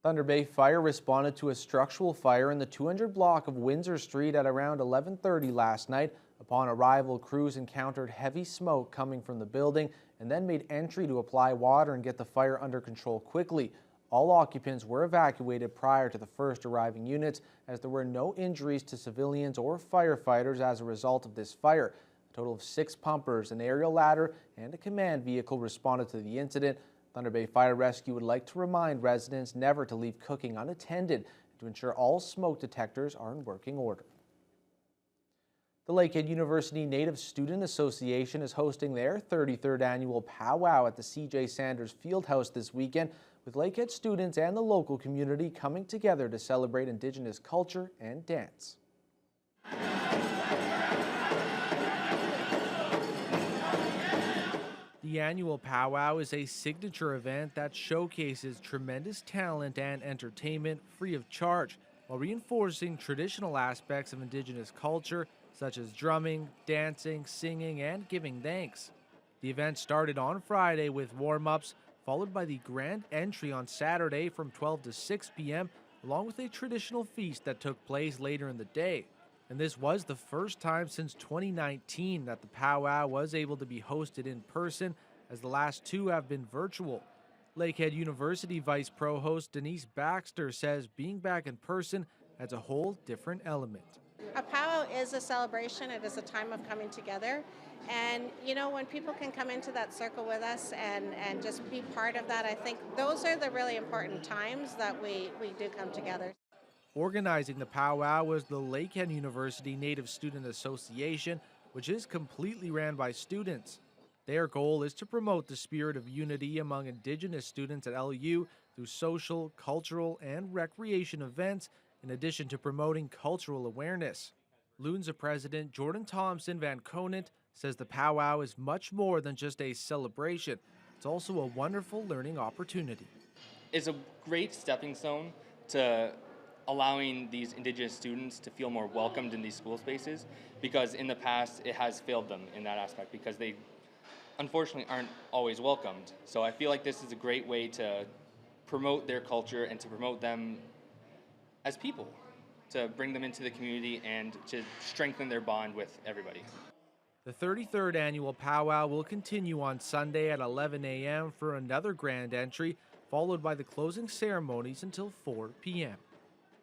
Thunder Bay Fire responded to a structural fire in the 200 block of Windsor Street at around 11:30 last night. Upon arrival, crews encountered heavy smoke coming from the building and then made entry to apply water and get the fire under control quickly. All occupants were evacuated prior to the first arriving units, as there were no injuries to civilians or firefighters as a result of this fire. A total of 6 pumpers, an aerial ladder, and a command vehicle responded to the incident. Thunder Bay Fire Rescue would like to remind residents never to leave cooking unattended and to ensure all smoke detectors are in working order. The Lakehead University Native Student Association is hosting their 33rd annual powwow at the CJ Sanders Fieldhouse this weekend, with Lakehead students and the local community coming together to celebrate Indigenous culture and dance. The annual powwow is a signature event that showcases tremendous talent and entertainment free of charge, while reinforcing traditional aspects of Indigenous culture such as drumming, dancing, singing, and giving thanks. The event started on Friday with warm-ups, followed by the grand entry on Saturday from 12 to 6 p.m., along with a traditional feast that took place later in the day. And this was the first time since 2019 that the powwow was able to be hosted in person, as the last two have been virtual. Lakehead University Vice Provost Denise Baxter says being back in person adds a whole different element. A powwow is a celebration. It is a time of coming together. And, you know, when people can come into that circle with us and just be part of that, I think those are the really important times that we do come together. Organizing the powwow was the Lakehead University Native Student Association, which is completely ran by students. Their goal is to promote the spirit of unity among Indigenous students at LU through social, cultural, and recreation events, in addition to promoting cultural awareness. LUNSA President Jordan Thompson Van Conant says the powwow is much more than just a celebration. It's also a wonderful learning opportunity. It's a great stepping stone to allowing these Indigenous students to feel more welcomed in these school spaces, because in the past it has failed them in that aspect because they unfortunately aren't always welcomed. So I feel like this is a great way to promote their culture and to promote them as people, to bring them into the community and to strengthen their bond with everybody. The 33rd annual powwow will continue on Sunday at 11 a.m. for another grand entry, followed by the closing ceremonies until 4 p.m.